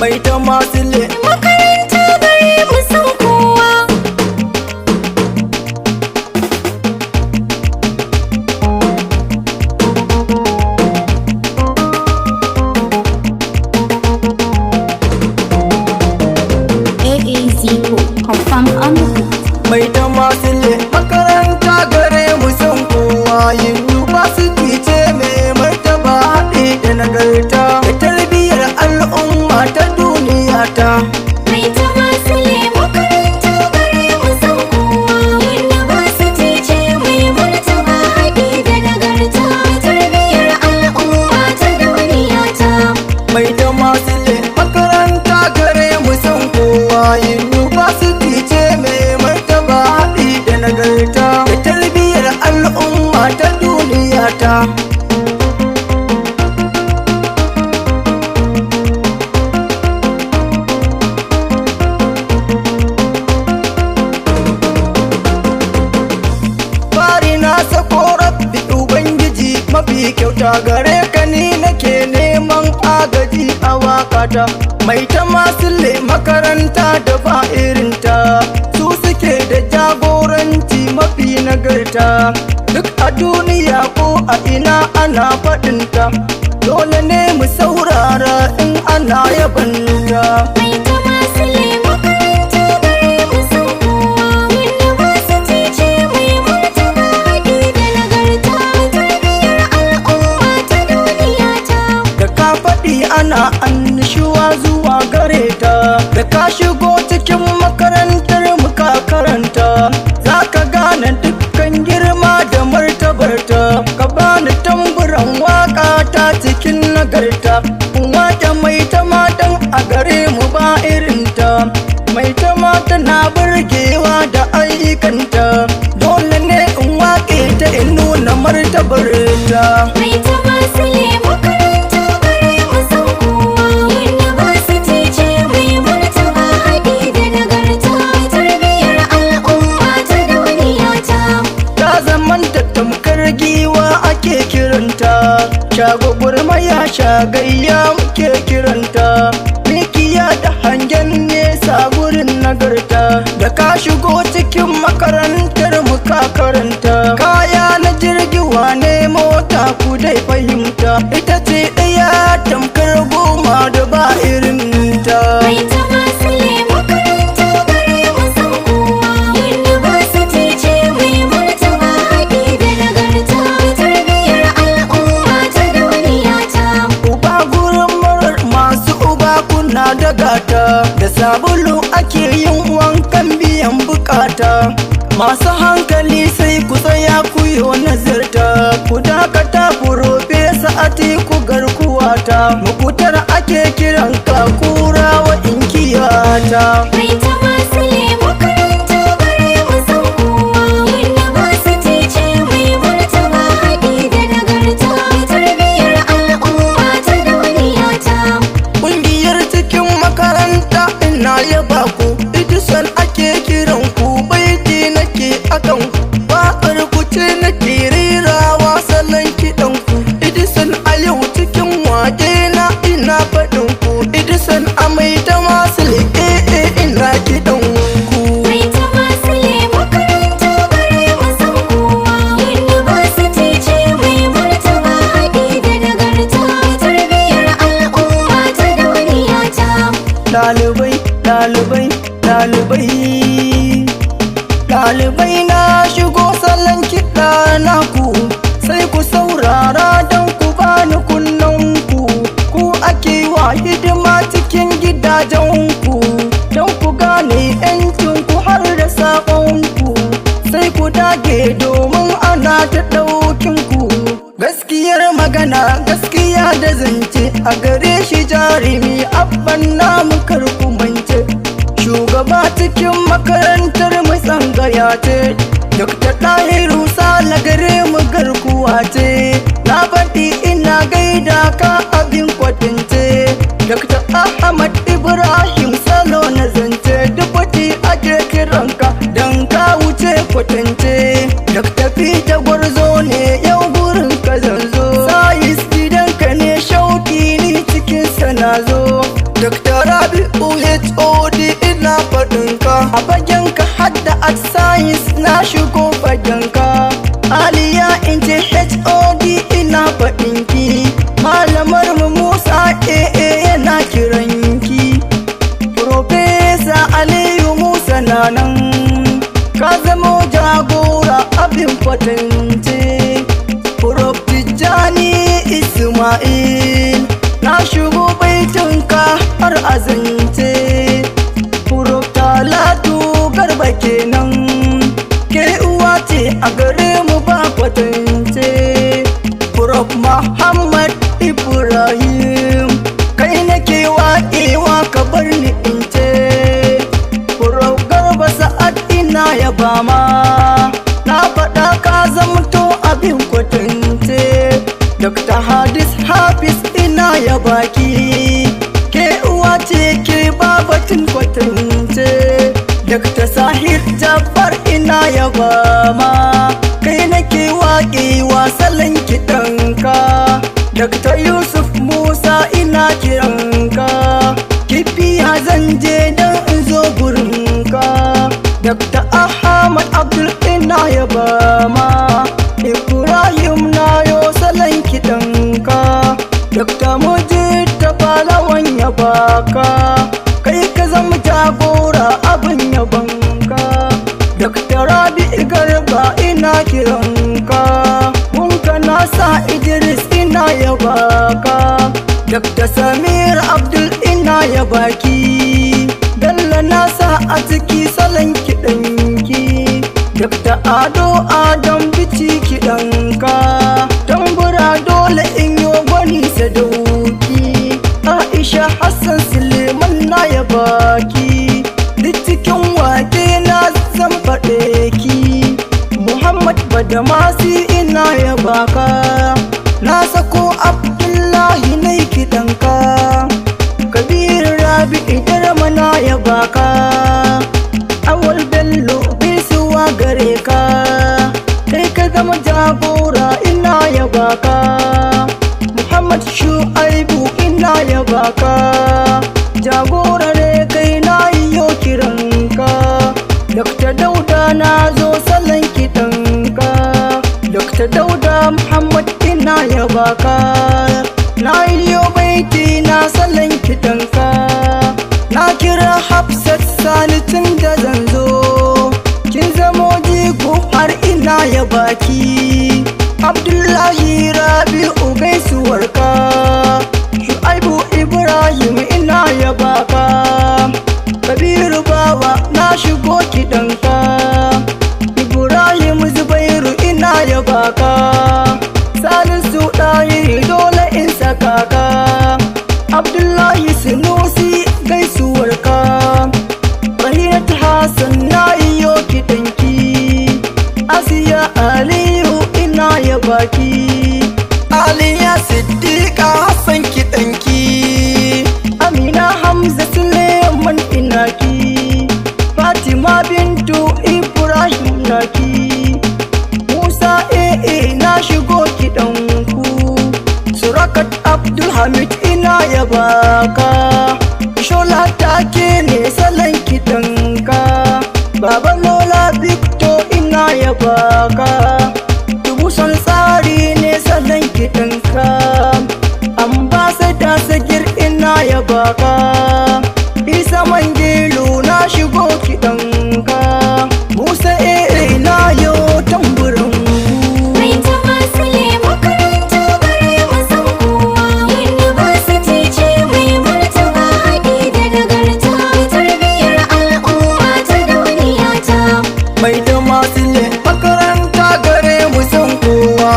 mai ta masu le makaranta gare mu san kowa. AAZO confirm on the beat. mai ta masu le makaranta gare mu san kowa. University ce mai martaba haɗe da nagarta da tarbiyyar al'umma ta duniya ta. Mai ta masule makaranta gare mu san kowa. University ce mai martaba haɗi da nagarta tarbiyyar al'umma ta duniya ta. mai ta masu le makaranta gare mu san kowa. University ce mai martaba haɗi da nagarta da tarbiyyar al'umma ta duniya ta. Fari na sako rabbi ubangiji mafi kyauta gare ka ni nake neman agaji a wakata. mai ta masu le makaranta da ba irinta su suke da jagoranci mafi nagarta duk a duniya ko a ina ana faɗinta dole ne mu saurara in ana yabanta. Mai ta masule makaranta gare mu san kowa. University ce mai martaba haɗi da nagarta tarbiyyar al'umma ta duniya ta. Da ka faɗi ana annishuwa zuwa gare ta da ka shigo cikin makarantar mu ka karanta za ka gane dukkan girma da martabarta ka bani tamburan waka ta cikin nagarta wake mai ta matan a gare mu ba irinta mai ta mata na burgewa da ayyukanta dole ne in wake ta in nuna martabarta. Mai ta masule makaranta gare mu san kowa. University ce mai martaba haɗi da nagarta tarbiyyar al'umma ta duniya ta. ta zamanta tamkar giwa ake kiranta shagogurmaya shagayya muke kiranta mikiya da hangen nesa gurin nagarta da ka shigo cikin makarantar mu ka karanta kaya na jirgi wane mota ku dai fahimta ita ce ɗaya tamkar goma da ba irinta. Mai ta masule makaranta gare mu san kowa. University ce mai martaba haɗi da nagarta tarbiyyar al'umma ta duniya ta. Uba gurin marar masu uba kuna da gata da sabulu ake yin wankan biyan bukata masu hankali sai ku tsaya ku yi nazarta ku dakata Profesa Atiku garkuwata mukutar ake kiran ka kura wa inkiyata. Mai ta masule makaranta gare mu san kowa. University ce mai martaba haɗi da nagarta tarbiyyar al'umma ta duniya ta. Ƙungiyar cikin makaranta ina yaba ku Edison ake kiran ku baiti nake akan ku waƙar ku ce nake rerawa salon kiɗan ku Edison a yau cikin waƙe na ina faɗin ku Edison a mai ta masu le'e ina kiɗan ku. Mai ta masule makaranta gare mu san kowa. University ce mai martaba haɗi da nagarta tarbiyyar al'umma ta duniya ta. Ɗalibai, ɗalibai, ɗalibai ɗalibai na shigo salon kiɗa naku sai ku saurara don ku bani kunnen ku ku ake wa hidima cikin gidajen ku don ku gane 'yancin ku har da saƙon ku sai ku dage domin ana ta ɗaukin ku gaskiyar magana gaskiya da zance a gare shi jarumi abban namu kar ku mance shugaba cikin makarantar mu tsangaya ce Dr. Tahiru Sala gare mu garkuwa ce na faɗi ina gaida ka abin kwatance Dr. Ahmad Ibrahim Salo na zance dubati ake kiranka don ka wuce kwatance Dr. Peter Gwarzo ne yau gurin ka zanzo sayis gidanka ne shauki ni cikin sana zo Dr. Rabi'u HOD ina faɗinka, a fagenka hadda at science na shigo fagenka. Aliya in ce HOD ina faɗinki, malamar mu Musa AA yana kiranki. Profesa Aliyu Musa na nan, ka zamo jagora abin kwatance. Prof Tijjani Ismail na shigo baitinka har azance. Prof Talatu Garba kenan, ke uwa ce a gare mu ba kwatance. Prof Muhammad Ibrahim, kai nake waƙewa ka bar ni in ce. Prof Garba Sa'ad ina yaba ma, na faɗa ka zamto abin kwatance. Dr. Hadis Hafiz ina yaba ki, ke uwa ce ke babatin kwatance. Dr. Sahir Jafar ina yaba ma, kai nake waƙewa salon kiɗanka. Dr. Yusuf Musa ina kiranka, kifiya zan je don in zo gurinka. Dr. Ahmad Abdul ina yaba ma, Ibrahim na yo salon kiɗanka. Dr. Mujid ta falawan yabaka, kai ka zama jagora abin yabanka. Dr. Rabi Garba ina kiranka, munka na sa Idris ina yabaka. Dr. Samir Abdul ina yabaki, Bello na sa a ciki salon kiɗanki. Dr. Ado Adam Bici kiɗanka, tambura dole in yo gwani sadauki. Aisha Hassan Suleiman na yabaki, duk cikin wake na zan faɗe ki. Muhammad Badamasi ina yabaka, na sako Abdullahi na kiɗanka. Kabir Rabi'u Darma na yabaka, Awal Bello gaisuwa gare ka, kai ka zama jagora ina yabaka. Muhammad Shu'aibu ina yabaka, jagora ne kai na yiwo kiranka. Dr. Dauda na zo salon kiɗanka, Dr. Dauda Muhammad ina yabaka, na yiwo baiti na salon kiɗanka. Na kira Hafsat Sani tun da zan zo, kin zamo jigo har ina yabaki. Abdullahi Rabi'u gaisuwarka, Shu'aibu Ibrahim ina yabaka. Kabiru Bawa na shigo kiɗanka, Ibrahim Zubairu ina yabaka. Salisu Ɗahiri dole in saka ka, Abdullahi Sunusi gaisuwarka. Rahinat Hassan na iyo kiɗanki, Asiya Aliyu ina yabaki. Aliya Siddiqa Hassan kiɗanki, Amina Hamza Suleiman inaki. Fatima Bintu Ibrahim naki, Musa AA na shigo kiɗanku. Surakat Abdulhamid ina yabaka, Shola take ne salon kiɗanka. Baba Lola Victor ina yabaka, Dubusan tsari ne salon kiɗanka. Ambasada Sagir ina yabaka, Isa Mangilu na shigo kiɗanka. Musa AA na yo tamburin Mai tafasile makaranta gare mu san kowa. University ce mai martaba haɗi da nagarta, tarbiyyar al'umma ta duniya ta. mai da masu makaranta gare mu san kowa.